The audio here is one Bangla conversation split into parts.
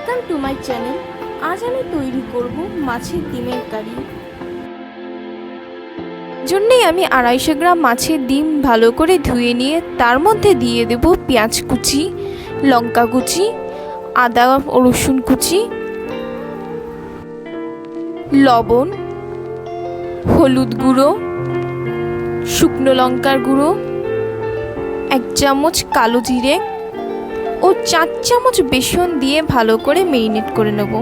Welcome to my channel. আজ আমি তৈরি করব মাছের ডিমের কারি। জন্যই আমি 250 গ্রাম মাছের ডিম ভালো করে ধুয়ে নিয়ে তার মধ্যে দিয়ে দেব পেঁয়াজ কুচি, লঙ্কা কুচি, আদা ও রসুন কুচি, লবণ, হলুদ গুঁড়ো, শুকনো লঙ্কার গুঁড়ো, 1 চামচ কালো জিরে ও 4 চামচ বেসন দিয়ে ভালো করে মেরিনেট করে নেব।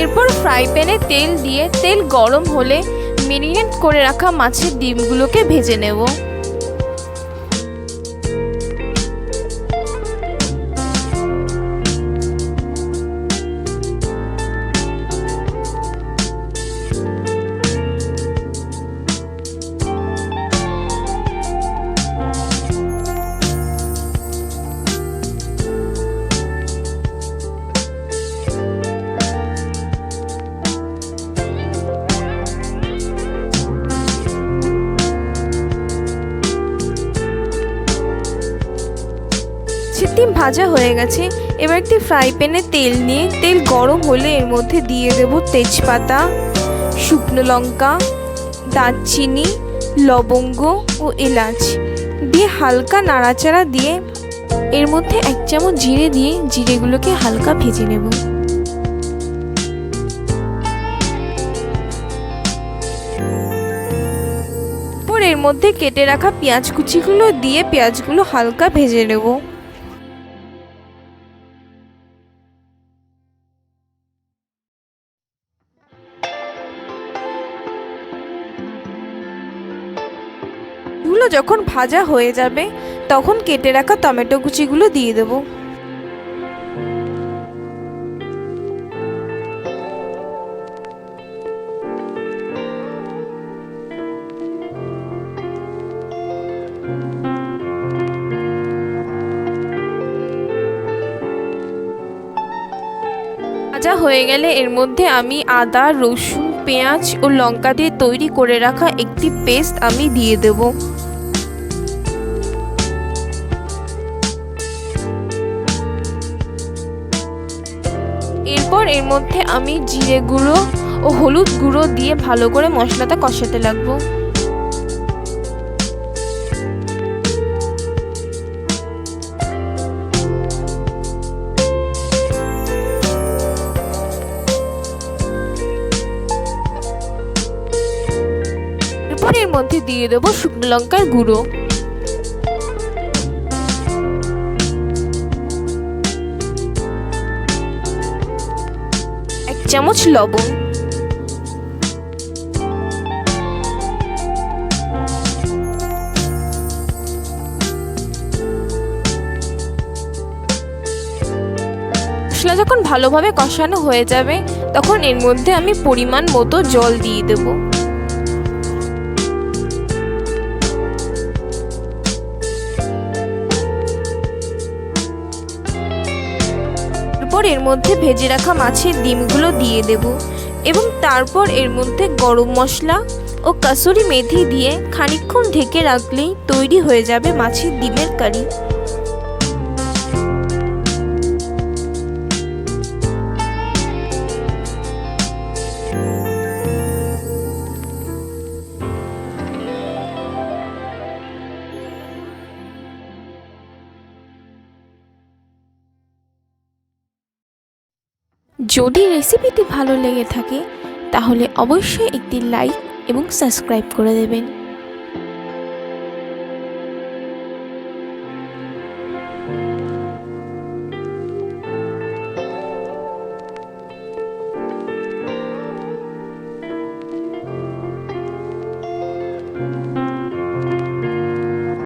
এরপর ফ্রাই প্যানে তেল দিয়ে তেল গরম হলে মেরিনেট করে রাখা মাছের ডিমগুলোকে ভেজে নেব। ডিম ভাজা হয়ে গেছে। এবার একটি ফ্রাই প্যানে তেল নিয়ে তেল গরম হলে এর মধ্যে দিয়ে দেব তেজপাতা, শুকনো লঙ্কা, দারচিনি, লবঙ্গ ও এলাচ দিয়ে হালকা নাড়াচাড়া দিয়ে এর মধ্যে 1 চামচ জিরে দিয়ে জিরেগুলোকে হালকা ভেজে নেব। এর মধ্যে কেটে রাখা পেঁয়াজ কুচিগুলো দিয়ে পেঁয়াজগুলো হালকা ভেজে নেব। এগুলো যখন ভাজা হয়ে যাবে তখন কেটে রাখা টমেটো কুচিগুলো দিয়ে দেব। ভাজা হয়ে গেলে এর মধ্যে আমি আদা, রসুন, পেঁয়াজ ও লঙ্কা দিয়ে তৈরি করে রাখা একটি পেস্ট আমি দিয়ে দেব। এরপর এর মধ্যে আমি জিরে গুঁড়ো ও হলুদ গুঁড়ো দিয়ে ভালো করে মশলাটা কষাতে লাগবো। এরপর এর মধ্যে দিয়ে দেবো শুকনো লঙ্কার গুঁড়ো, চামচ লবণ, মশলা যখন ভালোভাবে কষানো হয়ে যাবে তখন এর মধ্যে আমি পরিমাণ মতো জল দিয়ে দেব। এর মধ্যে ভেজে রাখা মাছের ডিমগুলো দিয়ে দেব এবং তারপর এর মধ্যে গরম মশলা ও কাসুরি মেথি দিয়ে খানিকক্ষণ ঢেকে রাখলেই তৈরি হয়ে যাবে মাছের ডিমের কারি। যদি রেসিপিটি ভালো লেগে থাকে তাহলে অবশ্যই একটি লাইক এবং সাবস্ক্রাইব করে দেবেন।